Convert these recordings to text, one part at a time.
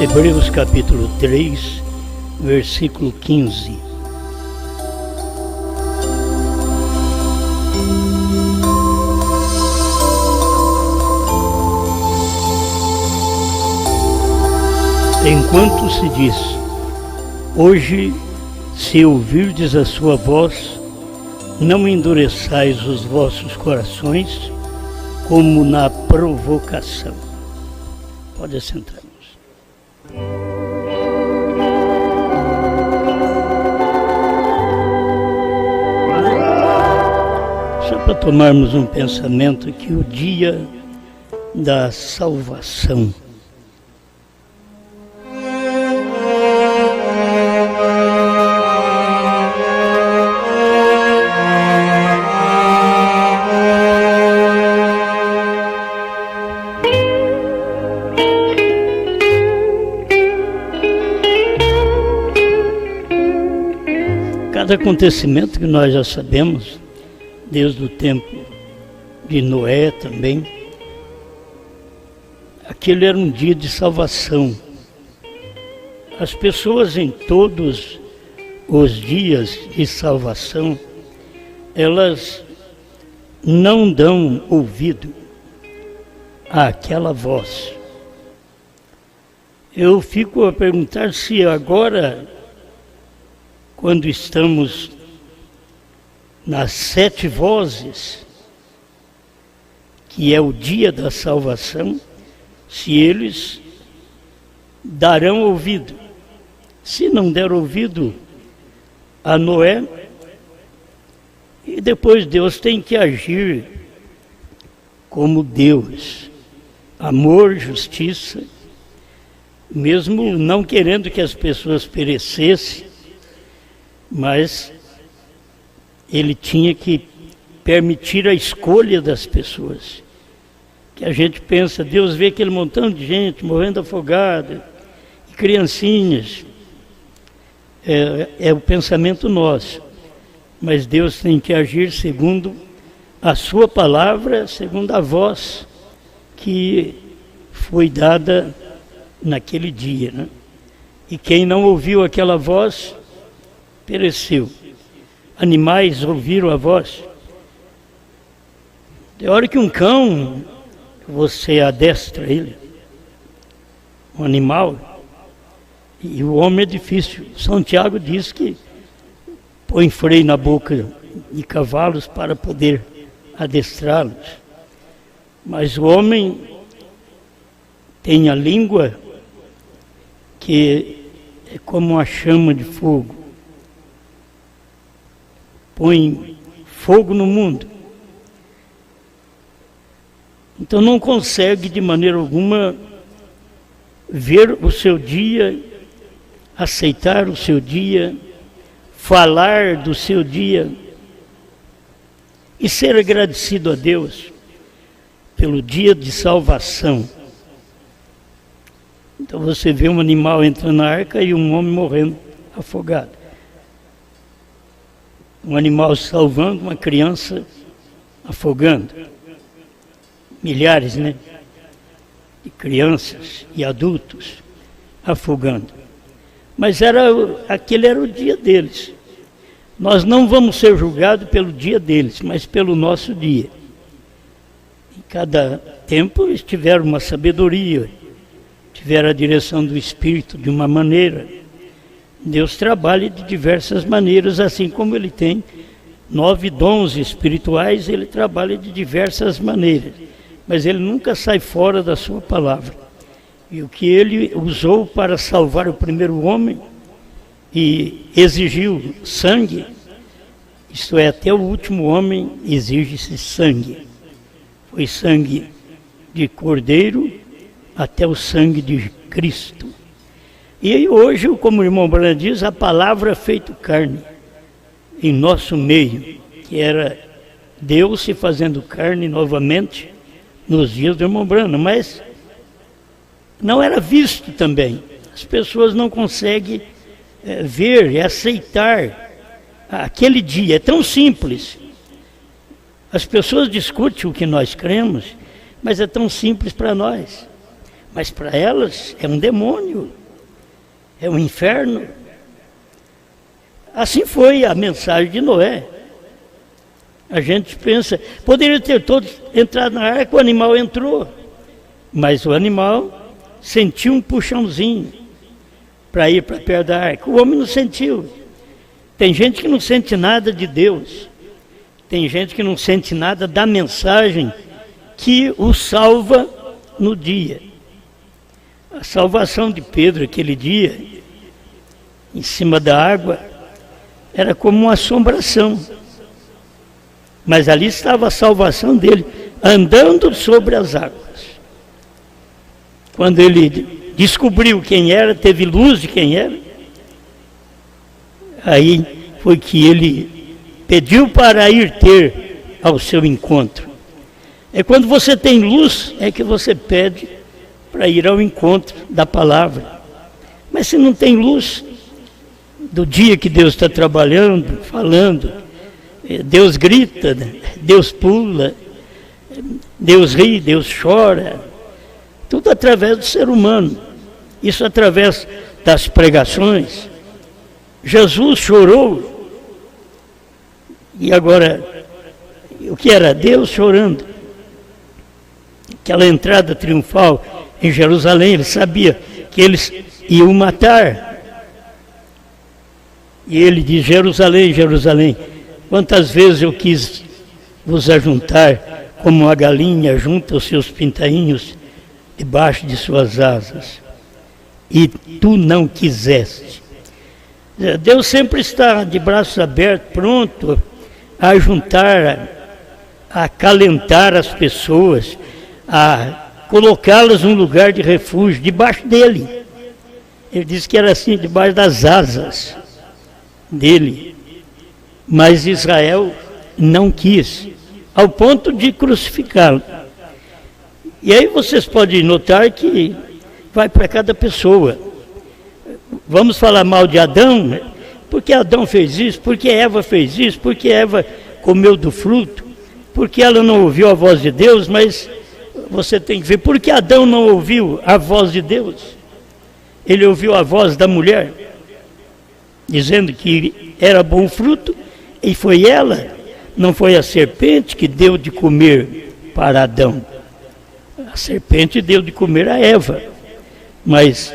Hebreus capítulo 3, versículo 15. Enquanto se diz, hoje, se ouvirdes a sua voz, não endureçais os vossos corações, como na provocação. Pode assentar. Só para tomarmos um pensamento que o dia da salvação, cada acontecimento que nós já sabemos, desde o tempo de Noé também, aquele era um dia de salvação. As pessoas em todos os dias de salvação, elas não dão ouvido àquela voz. Eu fico a perguntar se agora, quando estamos nas 7 vozes, que é o dia da salvação, se eles darão ouvido. Se não der ouvido a Noé, e depois Deus tem que agir como Deus, amor, justiça, mesmo não querendo que as pessoas perecessem, mas ele tinha que permitir a escolha das pessoas. Que a gente pensa, Deus vê aquele montão de gente morrendo afogada, e criancinhas. É o pensamento nosso. Mas Deus tem que agir segundo a sua palavra, segundo a voz que foi dada naquele dia, né? E quem não ouviu aquela voz, pereceu. Animais ouviram a voz. De hora que um cão, você adestra ele, um animal, e o homem é difícil. São Tiago diz que põe freio na boca de cavalos para poder adestrá-los. Mas o homem tem a língua que é como uma chama de fogo. Põe fogo no mundo. Então não consegue de maneira alguma ver o seu dia, aceitar o seu dia, falar do seu dia e ser agradecido a Deus pelo dia de salvação. Então você vê um animal entrando na arca e um homem morrendo afogado. Um animal salvando, uma criança afogando. Milhares, né? De crianças e adultos afogando. Mas aquele era o dia deles. Nós não vamos ser julgados pelo dia deles, mas pelo nosso dia. Em cada tempo eles tiveram uma sabedoria, tiveram a direção do Espírito de uma maneira. Deus trabalha de diversas maneiras, assim como Ele tem 9 dons espirituais, Ele trabalha de diversas maneiras. Mas Ele nunca sai fora da sua palavra. E o que Ele usou para salvar o primeiro homem e exigiu sangue, isto é, até o último homem exige-se sangue. Foi sangue de cordeiro até o sangue de Cristo. E aí hoje, como o irmão Branham diz, a palavra feito carne em nosso meio, que era Deus se fazendo carne novamente nos dias do irmão Branham, mas não era visto também. As pessoas não conseguem ver e aceitar aquele dia. É tão simples. As pessoas discutem o que nós cremos, mas é tão simples para nós. Mas para elas é um demônio, é um inferno. Assim foi a mensagem de Noé. A gente pensa, poderia ter todos entrado na arca, o animal entrou. Mas o animal sentiu um puxãozinho para ir para perto da arca. O homem não sentiu. Tem gente que não sente nada de Deus. Tem gente que não sente nada da mensagem que o salva no dia. A salvação de Pedro aquele dia, em cima da água, era como uma assombração. Mas ali estava a salvação dele, andando sobre as águas. Quando ele descobriu quem era, teve luz de quem era, aí foi que ele pediu para ir ter ao seu encontro. É quando você tem luz, é que você pede para ir ao encontro da palavra. Mas se não tem luz, do dia que Deus está trabalhando, falando, Deus grita, Deus pula, Deus ri, Deus chora, tudo através do ser humano. Isso através das pregações. Jesus chorou, e agora, o que era? Deus chorando. Aquela entrada triunfal em Jerusalém, ele sabia que eles iam matar. E ele diz, Jerusalém, Jerusalém, quantas vezes eu quis vos ajuntar como a galinha junta os seus pintainhos debaixo de suas asas, e tu não quiseste. Deus sempre está de braços abertos, pronto a juntar, a acalentar as pessoas, a colocá-las num lugar de refúgio, debaixo dele. Ele disse que era assim, debaixo das asas dele. Mas Israel não quis, ao ponto de crucificá-lo. E aí vocês podem notar que vai para cada pessoa. Vamos falar mal de Adão, porque Adão fez isso, porque Eva fez isso, porque Eva comeu do fruto, porque ela não ouviu a voz de Deus, mas você tem que ver, porque Adão não ouviu a voz de Deus? Ele ouviu a voz da mulher, dizendo que era bom fruto, e foi ela, não foi a serpente que deu de comer para Adão. A serpente deu de comer a Eva, mas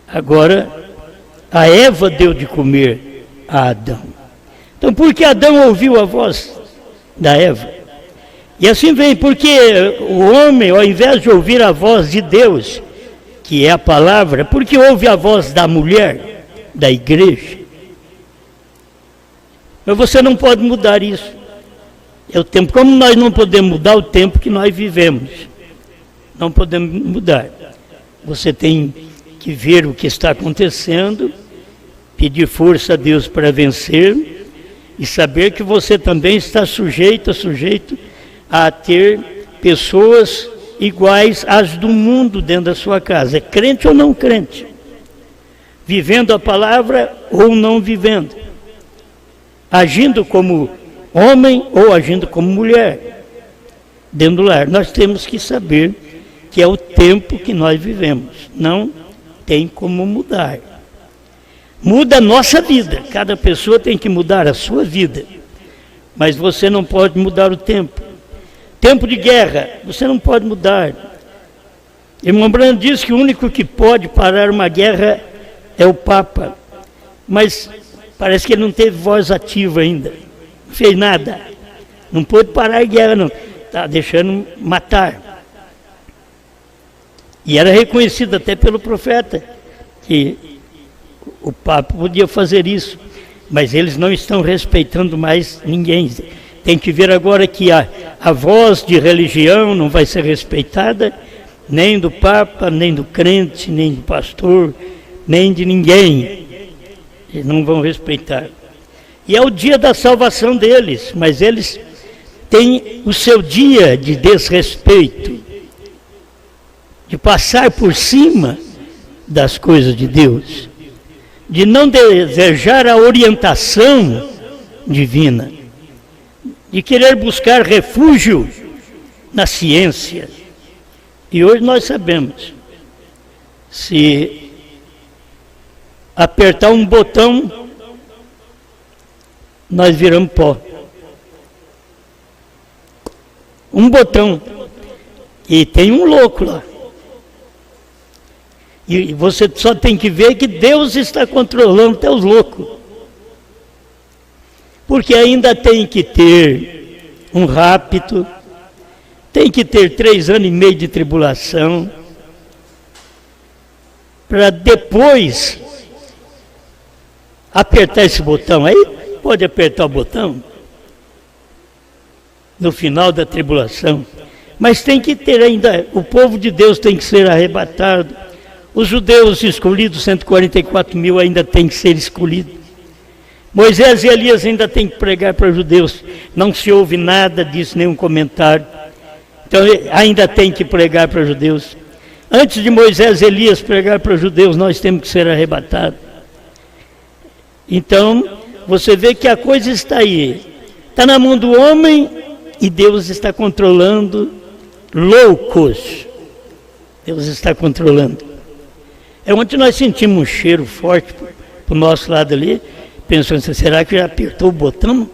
agora a Eva deu de comer a Adão. Então, porque Adão ouviu a voz da Eva? E assim vem, porque o homem, ao invés de ouvir a voz de Deus, que é a palavra, porque ouve a voz da mulher, da igreja. Mas você não pode mudar isso. É o tempo, como nós não podemos mudar o tempo que nós vivemos. Não podemos mudar. Você tem que ver o que está acontecendo, pedir força a Deus para vencer, e saber que você também está sujeito a ter pessoas iguais às do mundo dentro da sua casa, crente ou não crente, vivendo a palavra ou não vivendo, agindo como homem ou agindo como mulher, dentro do lar. Nós temos que saber que é o tempo que nós vivemos, não tem como mudar. Muda a nossa vida, cada pessoa tem que mudar a sua vida, mas você não pode mudar o tempo. Tempo de guerra, você não pode mudar. Irmão Branham diz que o único que pode parar uma guerra é o Papa, mas parece que ele não teve voz ativa ainda, não fez nada, não pôde parar a guerra não, está deixando matar. E era reconhecido até pelo profeta, que o Papa podia fazer isso, mas eles não estão respeitando mais ninguém. Tem que ver agora que a voz de religião não vai ser respeitada, nem do Papa, nem do crente, nem do pastor, nem de ninguém. Eles não vão respeitar. E é o dia da salvação deles, mas eles têm o seu dia de desrespeito, de passar por cima das coisas de Deus, de não desejar a orientação divina, de querer buscar refúgio na ciência. E hoje nós sabemos, se apertar um botão, nós viramos pó. Um botão. E tem um louco lá. E você só tem que ver que Deus está controlando até os loucos. Porque ainda tem que ter um rapto, tem que ter 3 anos e meio de tribulação, para depois apertar esse botão. Aí pode apertar o botão no final da tribulação. Mas tem que ter ainda, o povo de Deus tem que ser arrebatado. Os judeus escolhidos, 144 mil, ainda tem que ser escolhidos. Moisés e Elias ainda têm que pregar para os judeus. Não se ouve nada disso, nenhum comentário. Então ainda tem que pregar para os judeus. Antes de Moisés e Elias pregar para os judeus, nós temos que ser arrebatados. Então, você vê que a coisa está aí. Está na mão do homem e Deus está controlando loucos. Deus está controlando. É onde nós sentimos um cheiro forte para o nosso lado ali, pensando assim, será que já apertou o botão?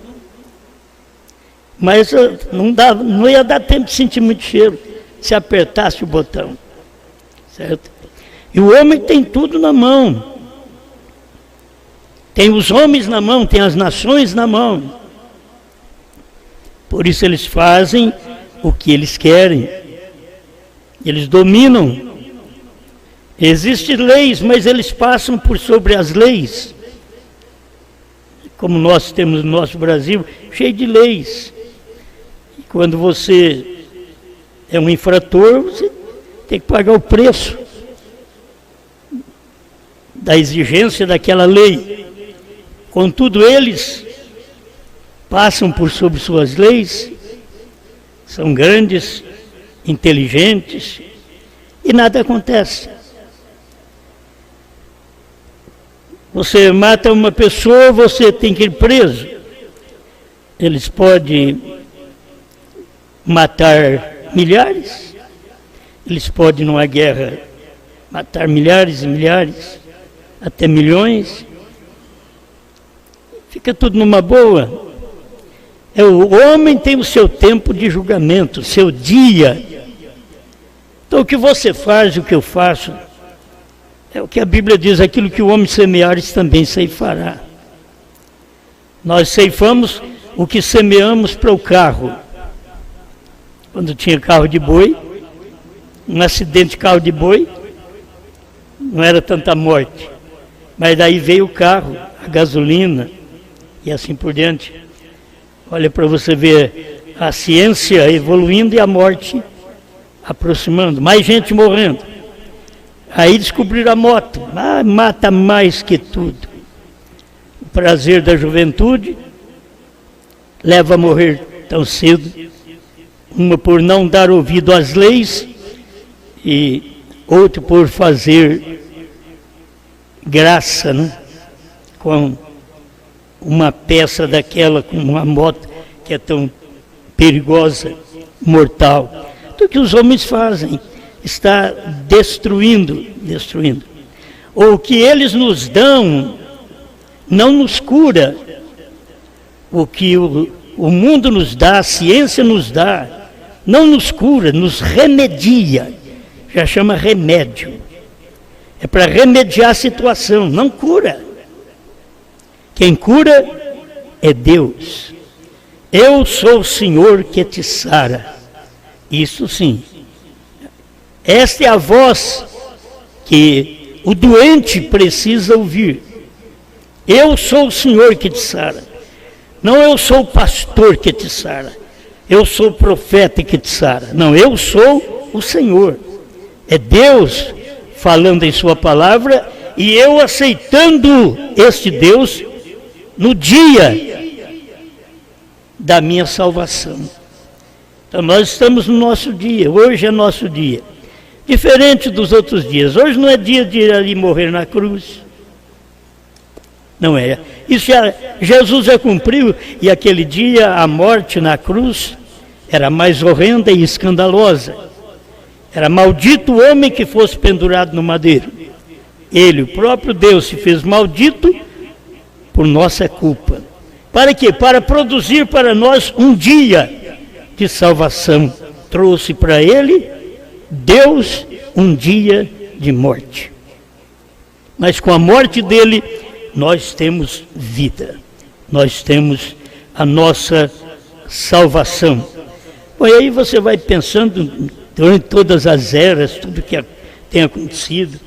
Mas não ia dar tempo de sentir muito cheiro se apertasse o botão. Certo? E o homem tem tudo na mão. Tem os homens na mão, tem as nações na mão. Por isso eles fazem o que eles querem. Eles dominam. Existem leis, mas eles passam por sobre as leis. Como nós temos no nosso Brasil, cheio de leis. E quando você é um infrator, você tem que pagar o preço da exigência daquela lei. Contudo, eles passam por sobre suas leis, são grandes, inteligentes, e nada acontece. Você mata uma pessoa, você tem que ir preso. Eles podem matar milhares, eles podem, numa guerra, matar milhares e milhares, até milhões. Fica tudo numa boa. O homem tem o seu tempo de julgamento, o seu dia. Então o que você faz, o que eu faço, é o que a Bíblia diz, aquilo que o homem semear, isso também ceifará. Nós ceifamos o que semeamos para o carro. Quando tinha carro de boi, um acidente de carro de boi, não era tanta morte. Mas daí veio o carro, a gasolina e assim por diante. Olha para você ver a ciência evoluindo e a morte aproximando, mais gente morrendo. Aí descobriram a moto, mata mais que tudo. O prazer da juventude leva a morrer tão cedo, uma por não dar ouvido às leis e outro por fazer graça, né? Com uma peça daquela, com uma moto que é tão perigosa, mortal. Tudo que os homens fazem está destruindo. Ou o que eles nos dão não nos cura. O que o mundo nos dá, a ciência nos dá, não nos cura, nos remedia. Já chama remédio. É para remediar a situação, não cura. Quem cura é Deus. Eu sou o Senhor que te sara. Isso sim. Esta é a voz que o doente precisa ouvir. Eu sou o Senhor que te sara. Não eu sou o pastor que te sara. Eu sou o profeta que te sara. Não, eu sou o Senhor. É Deus falando em sua palavra e eu aceitando este Deus no dia da minha salvação. Então nós estamos no nosso dia, hoje é nosso dia. Diferente dos outros dias. Hoje não é dia de ir ali morrer na cruz. Não é. Isso Jesus já cumpriu, e aquele dia a morte na cruz era mais horrenda e escandalosa. Era maldito o homem que fosse pendurado no madeiro. Ele, o próprio Deus, se fez maldito por nossa culpa. Para quê? Para produzir para nós um dia de salvação. Trouxe para ele, Deus, um dia de morte. Mas com a morte dele, nós temos vida. Nós temos a nossa salvação. Bom, e aí você vai pensando durante todas as eras, tudo que tem acontecido,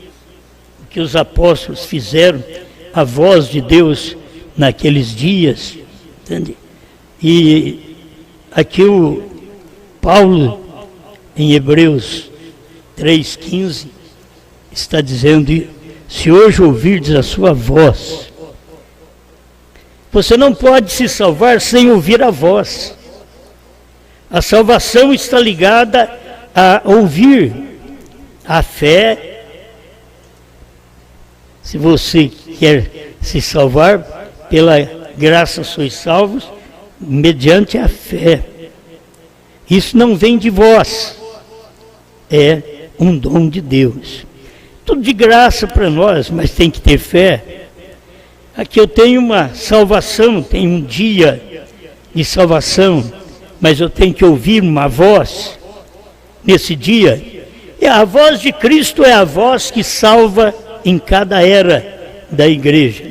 o que os apóstolos fizeram, a voz de Deus naqueles dias, entende? E aqui o Paulo, em Hebreus 3,15, está dizendo: se hoje ouvirdes a sua voz, você não pode se salvar sem ouvir a voz. A salvação está ligada a ouvir. A fé, se você quer se salvar, pela graça sois salvos, mediante a fé. Isso não vem de vós, é um dom de Deus. Tudo de graça para nós, mas tem que ter fé. Aqui eu tenho uma salvação, tenho um dia de salvação, mas eu tenho que ouvir uma voz nesse dia. E a voz de Cristo é a voz que salva em cada era da igreja.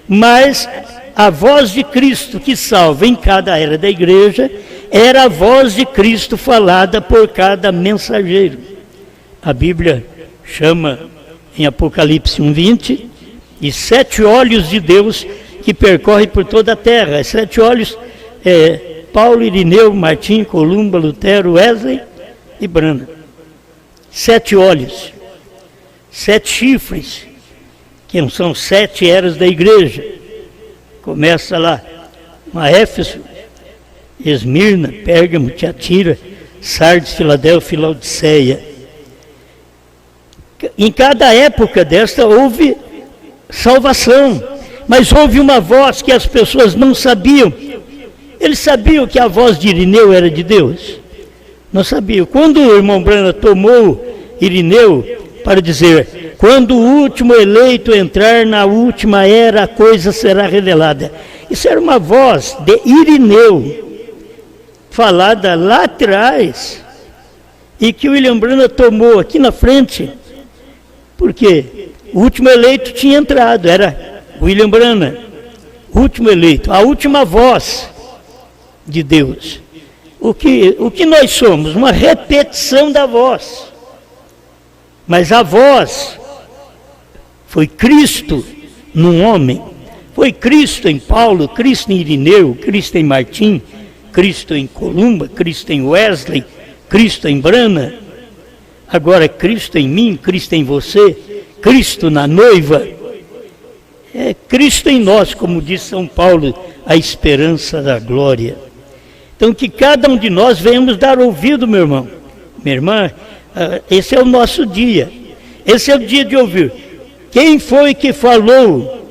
Mas a voz de Cristo que salva em cada era da igreja era a voz de Cristo falada por cada mensageiro. A Bíblia chama em Apocalipse 1:20 de 7 olhos de Deus que percorrem por toda a terra. 7 olhos Paulo, Irineu, Martim, Columba, Lutero, Wesley e Branham. 7 olhos, 7 chifres, que são 7 eras da igreja. Começa lá, uma Éfeso, Esmirna, Pérgamo, Tiatira, Sardes, Filadélfia e Laodiceia. Em cada época desta houve salvação, mas houve uma voz que as pessoas não sabiam. Eles sabiam que a voz de Irineu era de Deus? Não sabiam. Quando o irmão Branham tomou Irineu para dizer: quando o último eleito entrar na última era, a coisa será revelada. Isso era uma voz de Irineu, falada lá atrás, e que o William Branham tomou aqui na frente, porque o último eleito tinha entrado, era William Branham, o último eleito, a última voz de Deus. O que nós somos? Uma repetição da voz. Mas a voz foi Cristo num homem. Foi Cristo em Paulo, Cristo em Irineu, Cristo em Martim, Cristo em Columba, Cristo em Wesley, Cristo em Branham. Agora Cristo em mim, Cristo em você, Cristo na noiva. É Cristo em nós, como diz São Paulo, a esperança da glória. Então que cada um de nós venhamos dar ouvido, meu irmão, minha irmã, esse é o nosso dia. Esse é o dia de ouvir. Quem foi que falou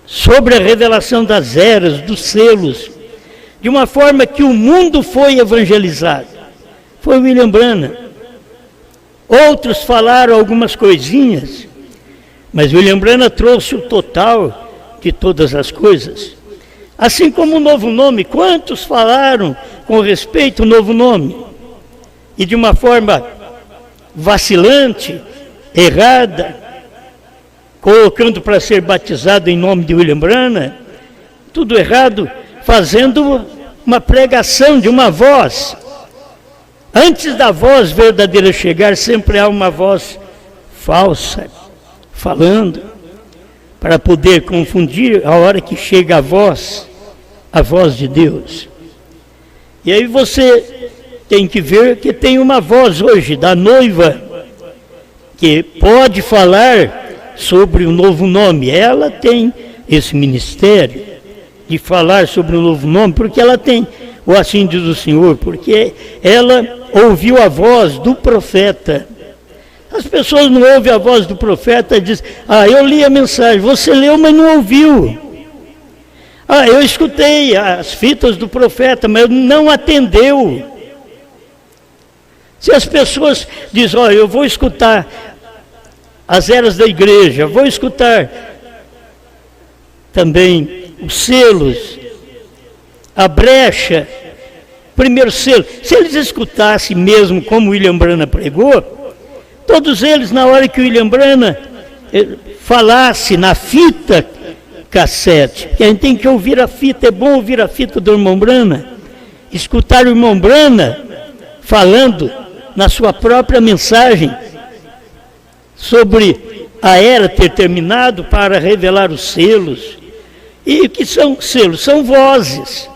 sobre a revelação das eras, dos selos, de uma forma que o mundo foi evangelizado? Foi William Branham. Outros falaram algumas coisinhas, mas William Branham trouxe o total de todas as coisas. Assim como o novo nome, quantos falaram com respeito ao novo nome? E de uma forma vacilante, errada, colocando para ser batizado em nome de William Branham, tudo errado, fazendo uma pregação de uma voz. Antes da voz verdadeira chegar, sempre há uma voz falsa, falando, para poder confundir a hora que chega a voz de Deus. E aí você tem que ver que tem uma voz hoje da noiva, que pode falar sobre o novo nome. Ela tem esse ministério de falar sobre o novo nome, porque ela tem, ou assim diz o Senhor, porque ela ouviu a voz do profeta. As pessoas não ouvem a voz do profeta e dizem: eu li a mensagem. Você leu, mas não ouviu. Eu escutei as fitas do profeta, mas não atendeu. Se as pessoas dizem, olha, eu vou escutar as eras da igreja, vou escutar também os selos, a brecha, primeiro selo, se eles escutassem mesmo como William Branham pregou, todos eles, na hora que o William Branham falasse na fita cassete, que a gente tem que ouvir a fita, é bom ouvir a fita do irmão Branham, escutar o irmão Branham falando na sua própria mensagem sobre a era ter terminado para revelar os selos. E o que são selos? São vozes,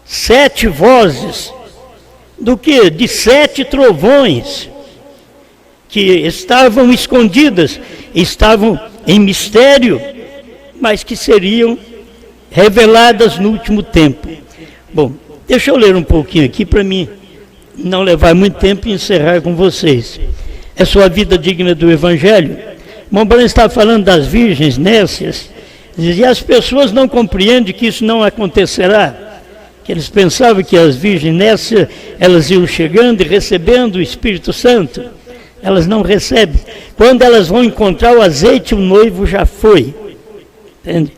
7 vozes, do que? De 7 trovões, que estavam escondidas, estavam em mistério, mas que seriam reveladas no último tempo. Bom, deixa eu ler um pouquinho aqui para mim não levar muito tempo e encerrar com vocês. É sua vida digna do Evangelho? Irmão Branham está falando das virgens nécias, e as pessoas não compreendem que isso não acontecerá, que eles pensavam que as virgens nécias, elas iam chegando e recebendo o Espírito Santo. Elas não recebem. Quando elas vão encontrar o azeite, o noivo já foi. Entende?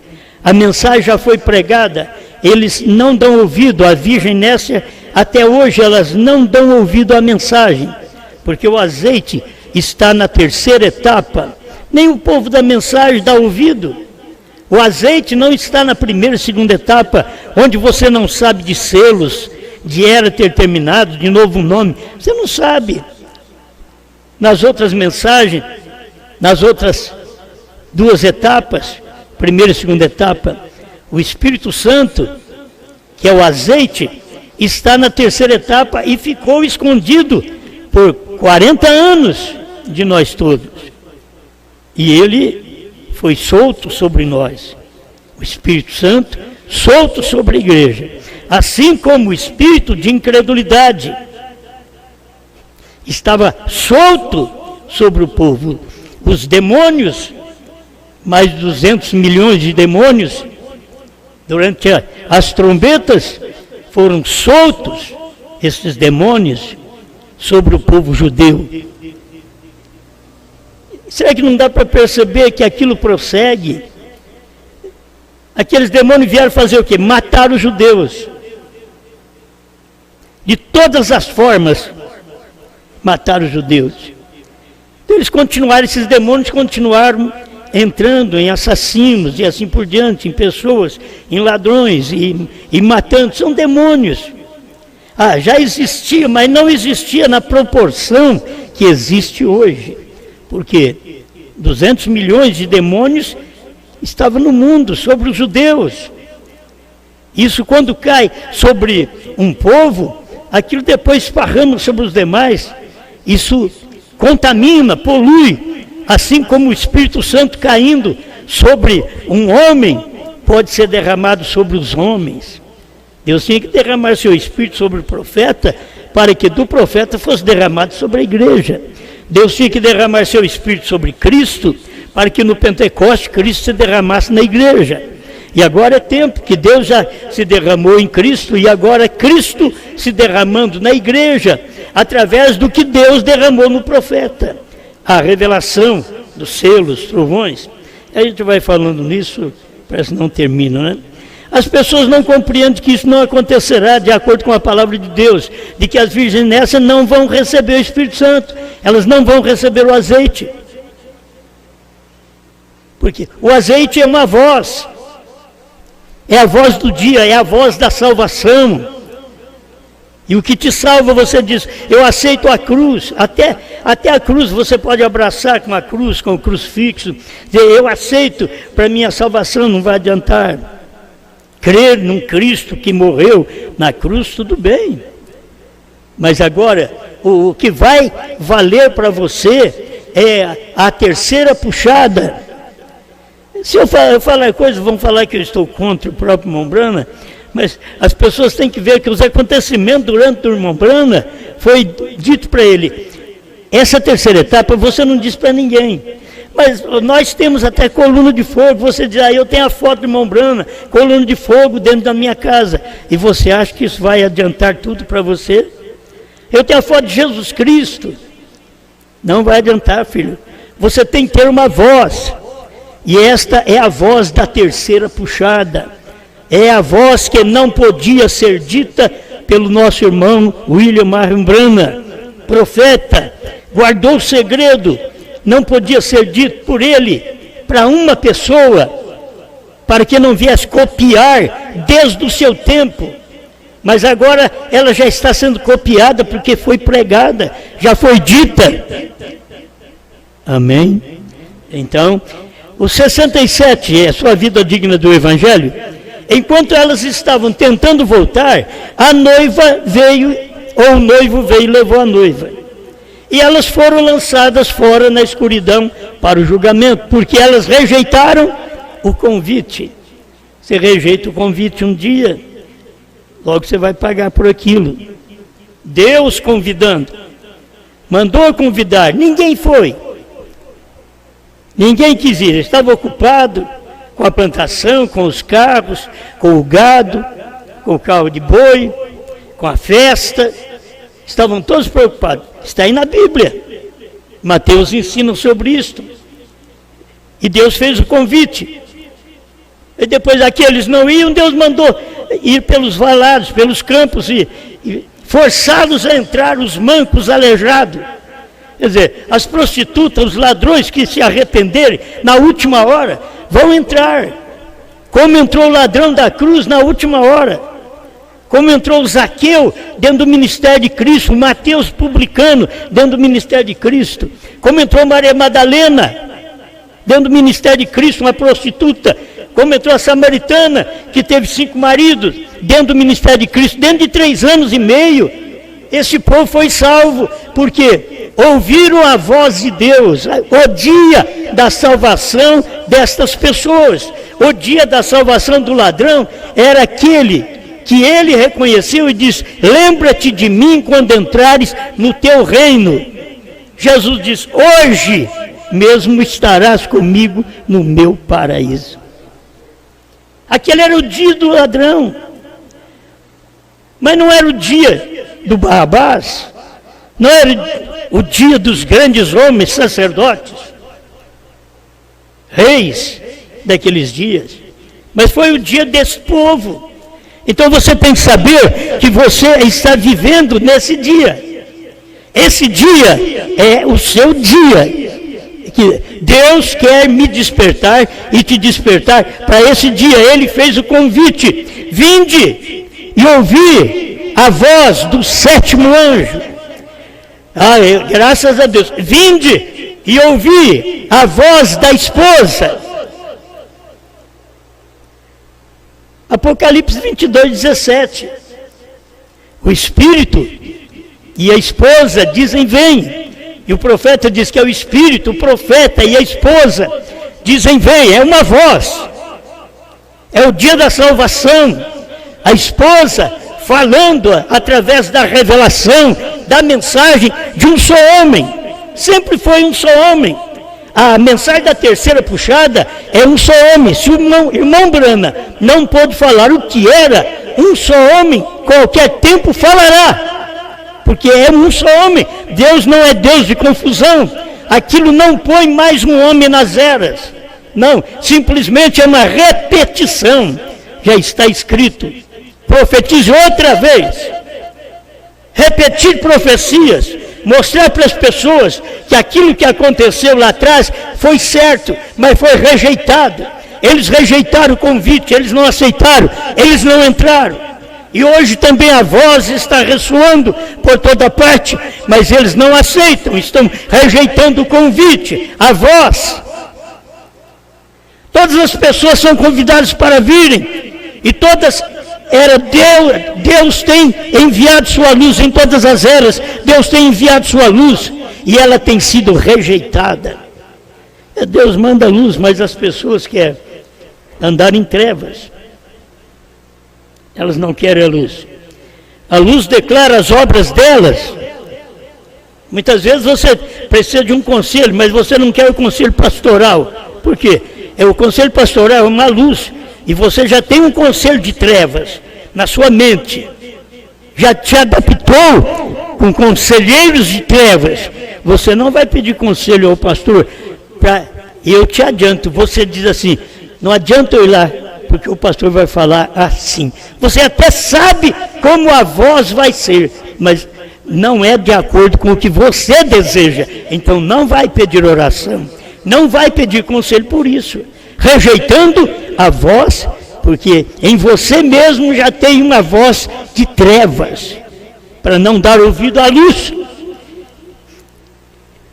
A mensagem já foi pregada, eles não dão ouvido. A virgem nécia, até hoje, elas não dão ouvido à mensagem, porque o azeite está na terceira etapa. Nem o povo da mensagem dá ouvido. O azeite não está na primeira e segunda etapa, onde você não sabe de selos, de era ter terminado, de novo nome. Você não sabe. Nas outras mensagens, nas outras 2 etapas, primeira e segunda etapa, o Espírito Santo, que é o azeite, está na terceira etapa e ficou escondido por 40 anos de nós todos. E ele foi solto sobre nós, o Espírito Santo solto sobre a igreja, assim como o espírito de incredulidade estava solto sobre o povo. Os demônios, mais de 200 milhões de demônios, durante as trombetas, foram soltos, esses demônios, sobre o povo judeu. Será que não dá para perceber que aquilo prossegue? Aqueles demônios vieram fazer o quê? Matar os judeus. De todas as formas, matar os judeus. Então eles continuaram, esses demônios continuaram entrando em assassinos e assim por diante, em pessoas, em ladrões e matando. São demônios. Já existia, mas não existia na proporção que existe hoje. Porque 200 milhões de demônios estavam no mundo, sobre os judeus. Isso quando cai sobre um povo, aquilo depois esparrama sobre os demais. Isso contamina, polui, assim como o Espírito Santo caindo sobre um homem, pode ser derramado sobre os homens. Deus tinha que derramar seu Espírito sobre o profeta, para que do profeta fosse derramado sobre a igreja. Deus tinha que derramar seu Espírito sobre Cristo, para que no Pentecoste Cristo se derramasse na igreja. E agora é tempo que Deus já se derramou em Cristo, e agora é Cristo se derramando na igreja, através do que Deus derramou no profeta. A revelação dos selos, trovões. A gente vai falando nisso, parece que não termina, né? As pessoas não compreendem que isso não acontecerá de acordo com a palavra de Deus, de que as virgens nessa não vão receber o Espírito Santo, elas não vão receber o azeite. Porque o azeite é uma voz, é a voz do dia, é a voz da salvação. E o que te salva, você diz, eu aceito a cruz, até a cruz você pode abraçar com a cruz, com o crucifixo, dizer, eu aceito, para minha salvação não vai adiantar. Crer num Cristo que morreu na cruz, tudo bem. Mas agora, o que vai valer para você é a terceira puxada. Se eu falar coisas, vão falar que eu estou contra o próprio irmão Branham, mas as pessoas têm que ver que os acontecimentos durante o irmão Branham, foi dito para ele, essa terceira etapa você não diz para ninguém. Mas nós temos até coluna de fogo. Você diz, eu tenho a foto do irmão Branham, coluna de fogo dentro da minha casa. E você acha que isso vai adiantar tudo para você? Eu tenho a foto de Jesus Cristo. Não vai adiantar, filho. Você tem que ter uma voz. E esta é a voz da terceira puxada. É a voz que não podia ser dita pelo nosso irmão William Marion Branham, profeta. Guardou o segredo. Não podia ser dito por ele para uma pessoa, para que não viesse copiar desde o seu tempo. Mas agora ela já está sendo copiada porque foi pregada, já foi dita. Amém? Então, os 67 é a sua vida digna do Evangelho. Enquanto elas estavam tentando voltar, a noiva veio, ou o noivo veio e levou a noiva. E elas foram lançadas fora na escuridão para o julgamento, porque elas rejeitaram o convite. Você rejeita o convite um dia, logo você vai pagar por aquilo. Deus convidando, mandou convidar, ninguém foi. Ninguém quis ir, estava ocupado com a plantação, com os carros, com o gado, com o carro de boi, com a festa. Estavam todos preocupados. Está aí na Bíblia. Mateus ensina sobre isto. E Deus fez o convite. E depois aqueles não iam, Deus mandou ir pelos valados, pelos campos e forçá-los a entrar, os mancos, aleijados. Quer dizer, as prostitutas, os ladrões que se arrependerem na última hora, vão entrar. Como entrou o ladrão da cruz na última hora. Como entrou o Zaqueu dentro do ministério de Cristo, o Mateus publicano dentro do ministério de Cristo. Como entrou Maria Madalena dentro do ministério de Cristo, uma prostituta. Como entrou a samaritana, que teve 5 maridos, dentro do ministério de Cristo, dentro de 3 anos e meio. Esse povo foi salvo, porque ouviram a voz de Deus. O dia da salvação destas pessoas, o dia da salvação do ladrão, era aquele que ele reconheceu e disse: lembra-te de mim quando entrares no teu reino. Jesus diz: hoje mesmo estarás comigo no meu paraíso. Aquele era o dia do ladrão, mas não era o dia do Barrabás, não era o dia dos grandes homens sacerdotes, reis daqueles dias, mas foi o dia desse povo. Então você tem que saber que você está vivendo nesse dia. Esse dia é o seu dia. Que Deus quer me despertar e te despertar para esse dia. Ele fez o convite: vinde e ouvi a voz do 7º anjo. Graças a Deus. Vinde e ouvi a voz da esposa. Apocalipse 22:17. O Espírito e a esposa dizem: vem. E o profeta diz que é o Espírito, o profeta e a esposa dizem: vem. É uma voz. É o dia da salvação. A esposa falando através da revelação, da mensagem de um só homem. Sempre foi um só homem. A mensagem da terceira puxada é um só homem. Se o irmão Branham não pôde falar o que era um só homem, qualquer tempo falará, porque é um só homem. Deus não é Deus de confusão. Aquilo não põe mais um homem nas eras. Não, simplesmente é uma repetição. Já está escrito. Profetize outra vez. Repetir profecias. Mostrar para as pessoas que aquilo que aconteceu lá atrás foi certo, mas foi rejeitado. Eles rejeitaram o convite, eles não aceitaram, eles não entraram. E hoje também a voz está ressoando por toda parte, mas eles não aceitam, estão rejeitando o convite, a voz. Todas as pessoas são convidadas para virem, e todas... Deus tem enviado sua luz em todas as eras. Deus tem enviado sua luz e ela tem sido rejeitada. Deus manda luz, mas as pessoas querem andar em trevas. Elas não querem a luz. A luz declara as obras delas. Muitas vezes você precisa de um conselho, mas você não quer o conselho pastoral. Por quê? O conselho pastoral é uma luz. E você já tem um conselho de trevas na sua mente. Já te adaptou com conselheiros de trevas, você não vai pedir conselho ao pastor. E eu te adianto, você diz assim, não adianta eu ir lá, porque o pastor vai falar assim. Você até sabe como a voz vai ser, mas não é de acordo com o que você deseja. Então não vai pedir oração, não vai pedir conselho por isso, rejeitando a voz, porque em você mesmo já tem uma voz de trevas, para não dar ouvido à luz.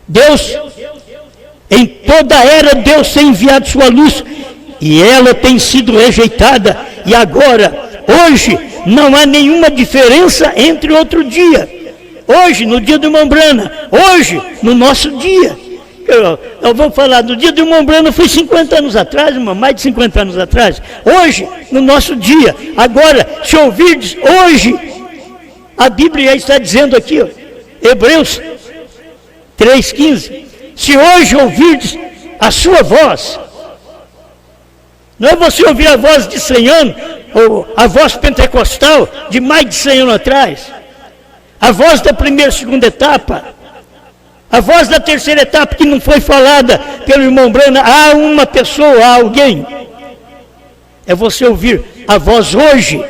Deus, em toda era, Deus tem enviado sua luz, e ela tem sido rejeitada, e agora, hoje, não há nenhuma diferença entre outro dia. Hoje, no dia do Irmão Brana, hoje, no nosso dia. Eu vou falar, no dia do Irmão Brana foi 50 anos atrás, irmão, mais de 50 anos atrás. Hoje, no nosso dia. Agora, se ouvirdes, hoje, a Bíblia está dizendo aqui, ó, Hebreus 3,15, se hoje ouvirdes a sua voz, não é você ouvir a voz de 100 anos, ou a voz pentecostal de mais de 100 anos atrás, a voz da primeira e segunda etapa, a voz da terceira etapa que não foi falada pelo irmão Brana a uma pessoa, a alguém. É você ouvir a voz hoje,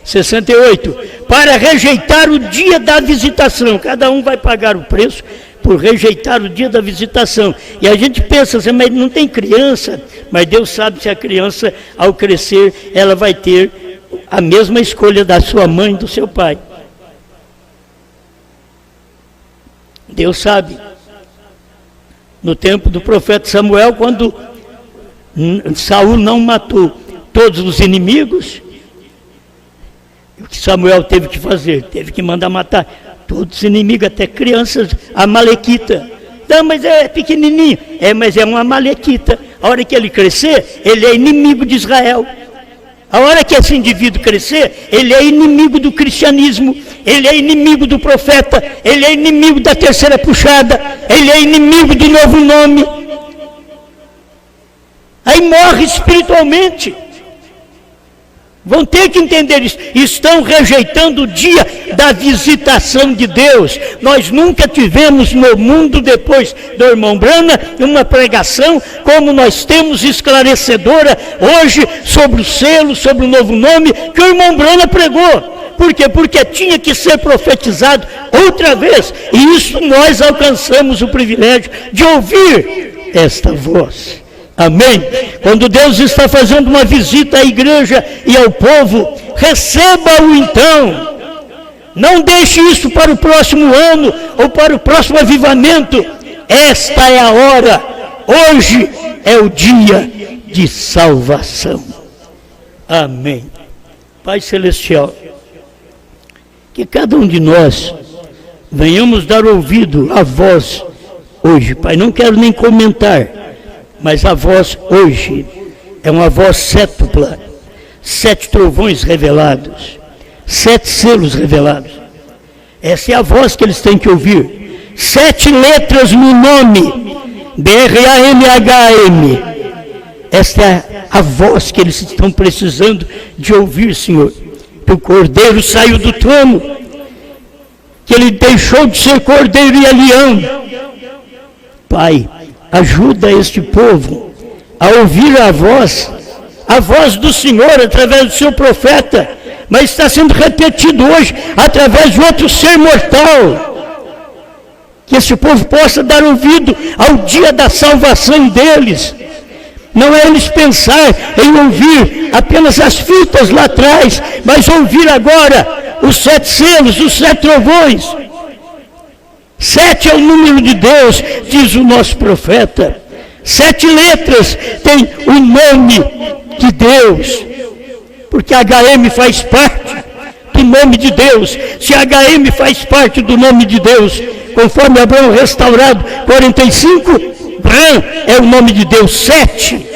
68, para rejeitar o dia da visitação. Cada um vai pagar o preço por rejeitar o dia da visitação. E a gente pensa assim, mas não tem criança, mas Deus sabe se a criança, ao crescer, ela vai ter a mesma escolha da sua mãe e do seu pai. Deus sabe. No tempo do profeta Samuel, quando Saul não matou todos os inimigos, o que Samuel teve que fazer? Teve que mandar matar todos os inimigos, até crianças, amalequita. Não, mas é pequenininho. Mas é um amalequita. A hora que ele crescer, ele é inimigo de Israel. A hora que esse indivíduo crescer, ele é inimigo do cristianismo, ele é inimigo do profeta, ele é inimigo da terceira puxada, ele é inimigo do novo nome. Aí morre espiritualmente. Vão ter que entender isso. Estão rejeitando o dia da visitação de Deus. Nós nunca tivemos no mundo, depois do irmão Brana, uma pregação como nós temos esclarecedora hoje sobre o selo, sobre o novo nome, que o irmão Brana pregou. Por quê? Porque tinha que ser profetizado outra vez. E isso nós alcançamos o privilégio de ouvir esta voz. Amém? Quando Deus está fazendo uma visita à igreja e ao povo, receba-o então. Não deixe isso para o próximo ano ou para o próximo avivamento. Esta é a hora. Hoje é o dia de salvação. Amém. Pai Celestial, que cada um de nós venhamos dar ouvido à voz hoje. Pai, não quero nem comentar, mas a voz hoje é uma voz sétupla, 7 trovões revelados, 7 selos revelados. Essa é a voz que eles têm que ouvir. 7 letras no nome, B-R-A-M-H-M. Esta é a voz que eles estão precisando de ouvir, Senhor. Que o cordeiro saiu do trono, que ele deixou de ser cordeiro e é leão. Pai, ajuda este povo a ouvir a voz do Senhor através do seu profeta, mas está sendo repetido hoje através de outro ser mortal. Que esse povo possa dar ouvido ao dia da salvação deles. Não é eles pensar em ouvir apenas as fitas lá atrás, mas ouvir agora os 7 selos, os 7 trovões. 7 é o número de Deus, diz o nosso profeta. 7 letras tem o nome de Deus, porque HM faz parte do nome de Deus. Se HM faz parte do nome de Deus, conforme Abraão restaurado 45, Bran é o nome de Deus. 7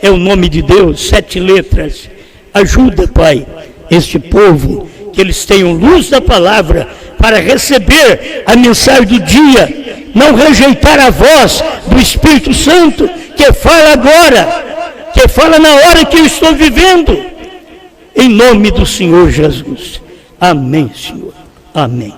é o nome de Deus, 7 letras. Ajuda, Pai, este povo, que eles tenham luz da palavra para receber a mensagem do dia, não rejeitar a voz do Espírito Santo, que fala agora, que fala na hora que eu estou vivendo, em nome do Senhor Jesus. Amém, Senhor. Amém.